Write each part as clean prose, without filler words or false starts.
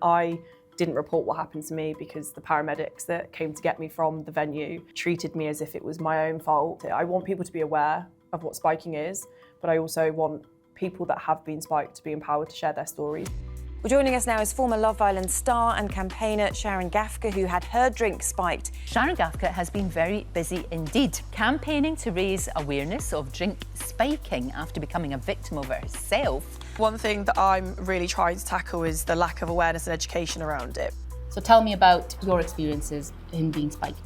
I didn't report what happened to me because the paramedics that came to get me from the venue treated me as if it was my own fault. I want people to be aware of what spiking is, but I also want people that have been spiked to be empowered to share their stories. Well, joining us now is former Love Island star and campaigner Sharon Gaffka, who had her drink spiked. Sharon Gaffka has been very busy indeed, campaigning to raise awareness of drink spiking after becoming a victim of it herself. One thing that I'm really trying to tackle is the lack of awareness and education around it. So tell me about your experiences in being spiked.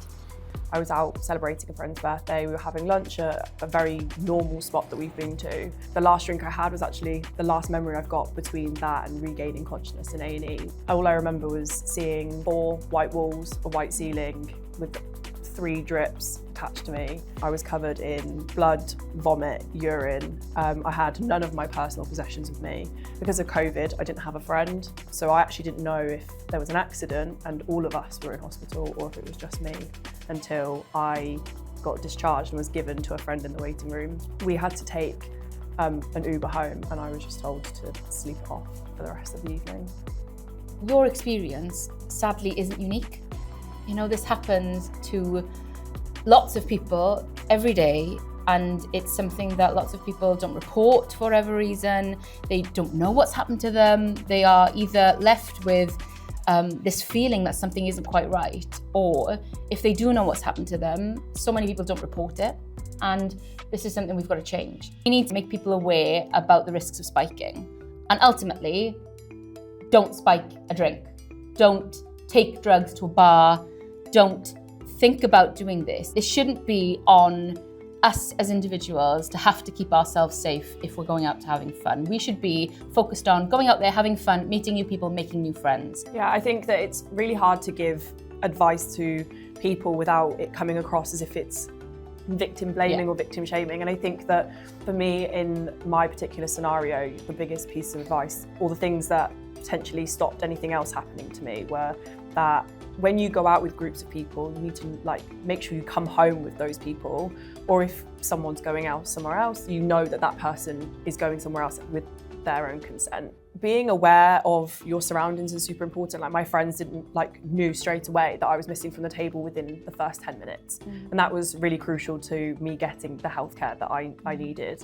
I was out celebrating a friend's birthday. We were having lunch at a very normal spot that we've been to. The last drink I had was actually the last memory I've got between that and regaining consciousness in A&E. All I remember was seeing 4 white walls, a white ceiling with 3 drips attached to me. I was covered in blood, vomit, urine. I had none of my personal possessions with me. Because of COVID, I didn't have a friend, so I actually didn't know if there was an accident and all of us were in hospital or if it was just me, until I got discharged and was given to a friend in the waiting room. We had to take an Uber home and I was just told to sleep it off for the rest of the evening. Your experience, sadly, isn't unique. You know, this happens to lots of people every day, and it's something that lots of people don't report for whatever reason. They don't know what's happened to them. They are either left with this feeling that something isn't quite right, or if they do know what's happened to them, so many people don't report it. And this is something we've got to change. We need to make people aware about the risks of spiking. And ultimately, don't spike a drink. Don't take drugs to a bar. Don't think about doing this. This shouldn't be on us as individuals to have to keep ourselves safe if we're going out to having fun. We should be focused on going out there, having fun, meeting new people, making new friends. Yeah, I think that it's really hard to give advice to people without it coming across as if it's victim blaming or victim shaming. And I think that for me, in my particular scenario, the biggest piece of advice, or the things that potentially stopped anything else happening to me, were that when you go out with groups of people, you need to make sure you come home with those people, or if someone's going out somewhere else, you know that that person is going somewhere else with their own consent. Being aware of your surroundings is super important. Like, my friends knew straight away that I was missing from the table within the first 10 minutes. And that was really crucial to me getting the healthcare that I needed.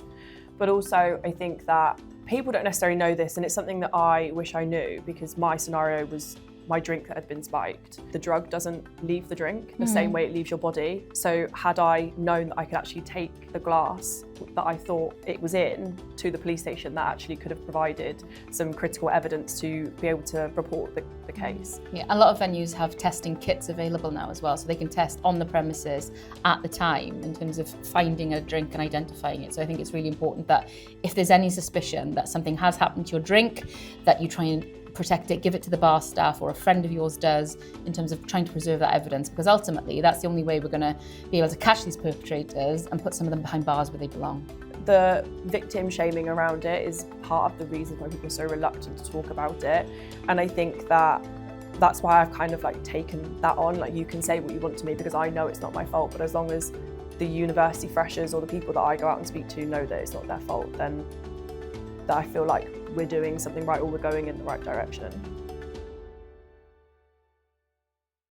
But also, I think that people don't necessarily know this, and it's something that I wish I knew, because my scenario was my drink that had been spiked. The drug doesn't leave the drink the same way it leaves your body. So had I known that I could actually take the glass that I thought it was in to the police station, that actually could have provided some critical evidence to be able to report the case. Yeah, a lot of venues have testing kits available now as well, so they can test on the premises at the time in terms of finding a drink and identifying it. So I think it's really important that if there's any suspicion that something has happened to your drink, that you try and protect it, give it to the bar staff, or a friend of yours does, in terms of trying to preserve that evidence, because ultimately that's the only way we're going to be able to catch these perpetrators and put some of them behind bars where they belong. The victim shaming around it is part of the reason why people are so reluctant to talk about it, and I think that that's why I've kind of taken that on. You can say what you want to me, because I know it's not my fault, but as long as the university freshers or the people that I go out and speak to know that it's not their fault, then that I feel like we're doing something right, or we're going in the right direction.